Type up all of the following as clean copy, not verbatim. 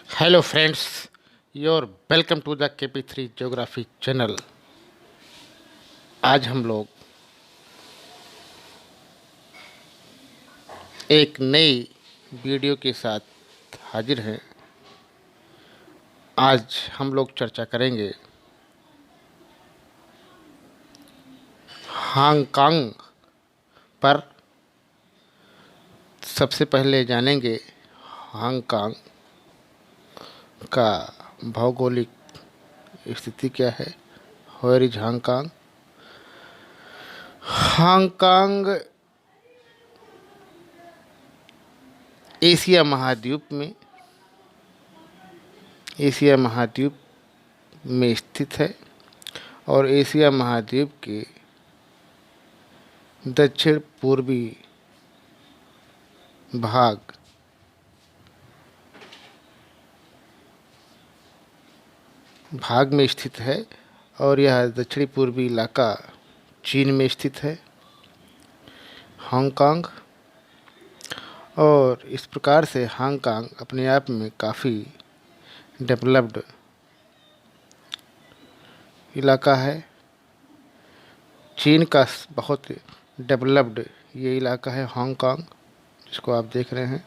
Hello friends, your welcome to the KP3 geography channel. आज हम लोग एक नई वीडियो के साथ हाजिर हैं। आज हम लोग चर्चा करेंगे हांगकांग पर। सबसे पहले जानेंगे हांगकांग का भौगोलिक स्थिति क्या है। Where is Hong Kong? Hong Kong Asia महाद्वीप में स्थित है और एशिया महाद्वीप के दक्षिण पूर्वी भाग में स्थित है और यह दक्षिणी पूर्वी इलाका चीन में स्थित है, हांगकांग। और इस प्रकार से हांगकांग अपने आप में काफ़ी डेवलप्ड इलाका है। चीन का बहुत डेवलप्ड ये इलाका है हांगकांग, जिसको आप देख रहे हैं।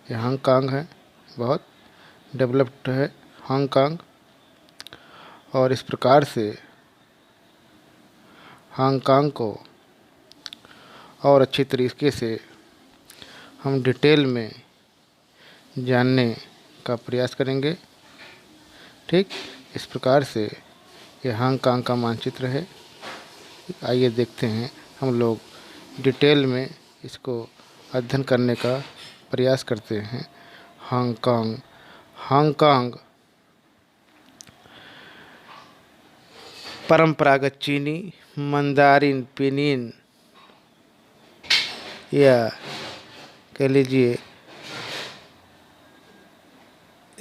ये हांगकांग है, बहुत डेवलप्ड है हांगकांग। और इस प्रकार से हांगकांग को और अच्छी तरीके से हम डिटेल में जानने का प्रयास करेंगे। ठीक इस प्रकार से ये हांगकांग का मानचित्र है। आइए देखते हैं, हम लोग डिटेल में इसको अध्ययन करने का प्रयास करते हैं। हांगकांग परंपरागत चीनी, मंदारिन, पिनिन या कह लीजिए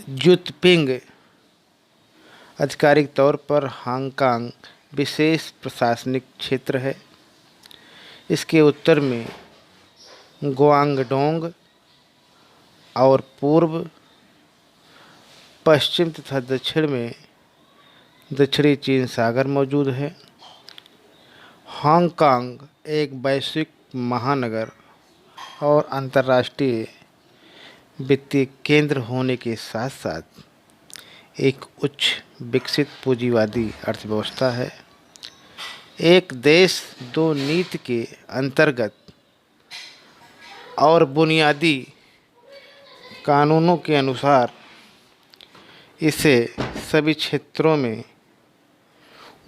जुतपिंग आधिकारिक तौर पर हांगकांग विशेष प्रशासनिक क्षेत्र है। इसके उत्तर में ग्वांगडोंग और पूर्व, पश्चिम तथा दक्षिण में दक्षिणी चीन सागर मौजूद है। हांगकांग एक वैश्विक महानगर और अंतर्राष्ट्रीय वित्तीय केंद्र होने के साथ साथ एक उच्च विकसित पूंजीवादी अर्थव्यवस्था है। एक देश दो नीति के अंतर्गत और बुनियादी कानूनों के अनुसार इसे सभी क्षेत्रों में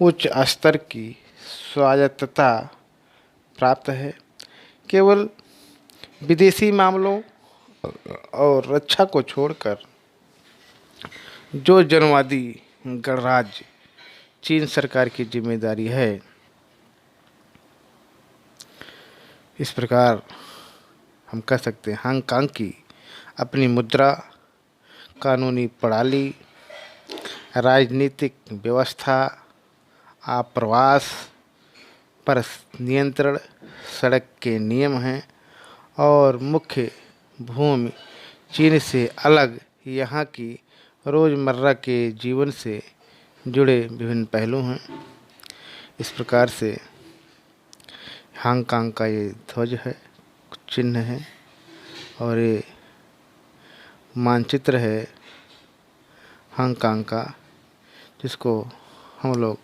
उच्च स्तर की स्वायत्तता प्राप्त है। केवल विदेशी मामलों और रक्षा को छोड़कर जो जनवादी गणराज्य चीन सरकार की जिम्मेदारी है। इस प्रकार हम कह सकते हैं हांगकांग की अपनी मुद्रा, कानूनी प्रणाली, राजनीतिक व्यवस्था, आप्रवास पर नियंत्रण, सड़क के नियम हैं और मुख्य भूमि चीन से अलग यहाँ की रोज़मर्रा के जीवन से जुड़े विभिन्न पहलू हैं। इस प्रकार से हांगकांग का ये ध्वज है, चिन्ह है और ये मानचित्र है हांगकांग का, जिसको हम लोग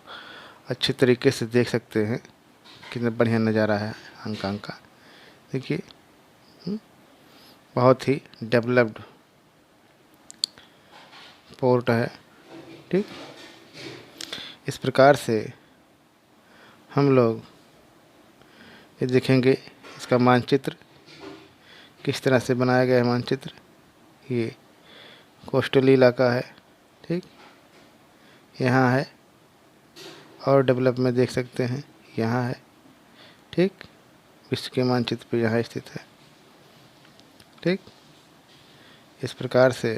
अच्छे तरीके से देख सकते हैं। कितना बढ़िया नज़ारा है हांगकांग का। देखिए, बहुत ही डेवलप्ड पोर्ट है। ठीक इस प्रकार से हम लोग ये देखेंगे इसका मानचित्र किस तरह से बनाया गया है। मानचित्र ये कोस्टल इलाका है। ठीक यहाँ है और डेवलप में देख सकते हैं यहाँ है। ठीक विश्व के मानचित्र पर यहाँ स्थित है। ठीक इस प्रकार से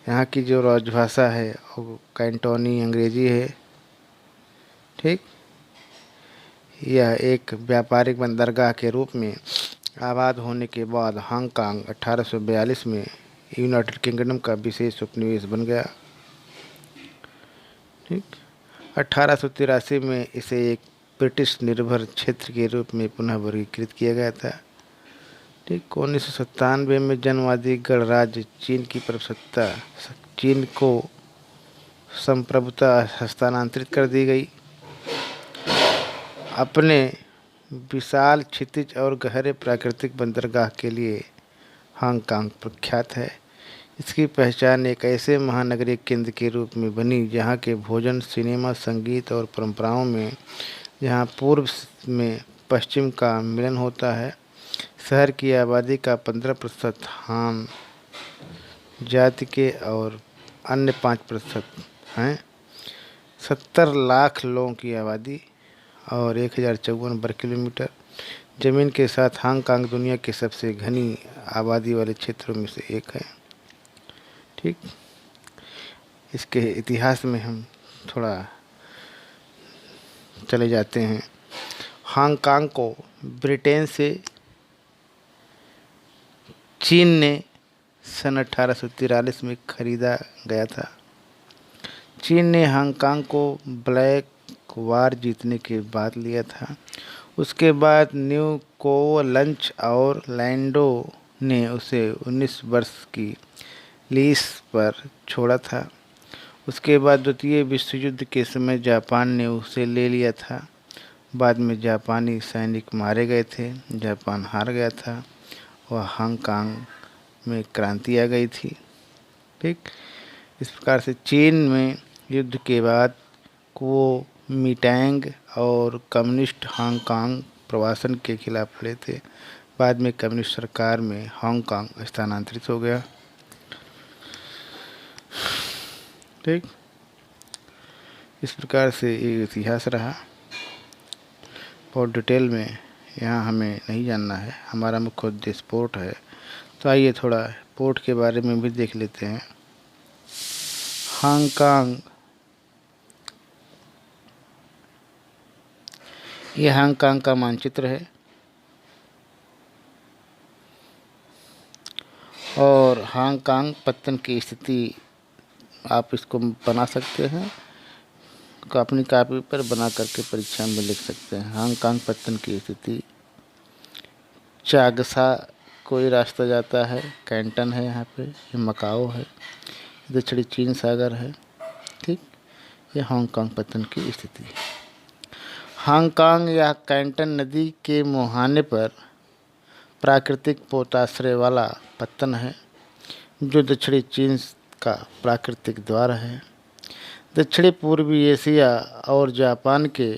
यहाँ की जो राजभाषा है वो कैंटोनी अंग्रेजी है। ठीक यह एक व्यापारिक बंदरगाह के रूप में आबाद होने के बाद हांगकांग 1842 में यूनाइटेड किंगडम का विशेष उपनिवेश बन गया। ठीक। 1883 में इसे एक ब्रिटिश निर्भर क्षेत्र के रूप में पुनः वर्गीकृत किया गया था। ठीक। 1997 में जनवादी गणराज्य चीन की प्रभुसत्ता चीन को संप्रभुता हस्तांतरित कर दी गई। अपने विशाल क्षितिज और गहरे प्राकृतिक बंदरगाह के लिए हांगकांग प्रख्यात है। इसकी पहचान एक ऐसे महानगरीय केंद्र के रूप में बनी जहाँ के भोजन, सिनेमा, संगीत और परंपराओं में जहाँ पूर्व में पश्चिम का मिलन होता है। शहर की आबादी का 15% हान जाति के और अन्य 5% हैं। 70 लाख लोगों की आबादी और 1054 वर्ग किलोमीटर ज़मीन के साथ हांगकांग दुनिया के सबसे घनी आबादी वाले क्षेत्रों में से एक है। ठीक। इसके इतिहास में हम थोड़ा चले जाते हैं। हांगकांग को ब्रिटेन से चीन ने सन 1843 में खरीदा गया था। चीन ने हांगकांग को ब्लैक वार जीतने के बाद लिया था। उसके बाद न्यू कोवलंच और लैंडो ने उसे 19 वर्ष की लीज पर छोड़ा था। उसके बाद द्वितीय विश्व युद्ध के समय जापान ने उसे ले लिया था। बाद में जापानी सैनिक मारे गए थे, जापान हार गया था और हांगकांग में क्रांति आ गई थी। ठीक। इस प्रकार से चीन में युद्ध के बाद कुओमिंटांग और कम्युनिस्ट हांगकांग प्रवासन के खिलाफ लड़े थे। बाद में कम्युनिस्ट सरकार में हांगकांग स्थानांतरित हो गया। ठीक। इस प्रकार से ये इतिहास रहा। बहुत डिटेल में यहाँ हमें नहीं जानना है, हमारा मुख्य उद्देश्य पोर्ट है। तो आइए थोड़ा पोर्ट के बारे में भी देख लेते हैं। हांगकांग, ये हांगकांग का मानचित्र है और हांगकांग पत्तन की स्थिति आप इसको बना सकते हैं, अपनी कॉपी पर बना करके परीक्षा में लिख सकते हैं। हांगकांग पत्तन की स्थिति, चागसा कोई रास्ता जाता है, कैंटन है यहाँ पे, ये मकाओ है, दक्षिणी चीन सागर है। ठीक। ये हांगकांग पत्तन की स्थिति। हांगकांग या कैंटन नदी के मुहाने पर प्राकृतिक पोताश्रय वाला पत्तन है जो दक्षिणी चीन का प्राकृतिक द्वार है। दक्षिणी पूर्वी एशिया और जापान के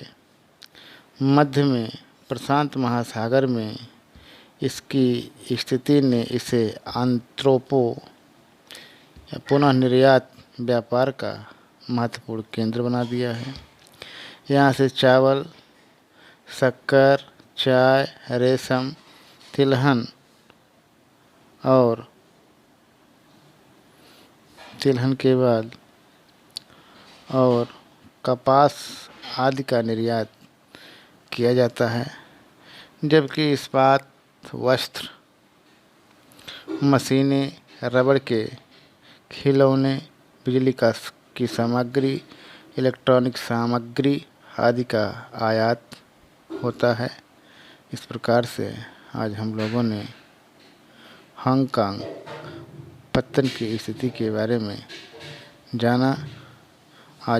मध्य में प्रशांत महासागर में इसकी स्थिति ने इसे आंत्रोपो या पुनः निर्यात व्यापार का महत्वपूर्ण केंद्र बना दिया है। यहाँ से चावल, शक्कर, चाय, रेशम, तिलहन और तिलहन के बाद और कपास आदि का निर्यात किया जाता है, जबकि इस्पात, वस्त्र, मशीनें, रबड़ के खिलौने, बिजली की सामग्री, इलेक्ट्रॉनिक सामग्री आदि का आयात होता है। इस प्रकार से आज हम लोगों ने हांगकांग पत्तन की स्थिति के बारे में जाना।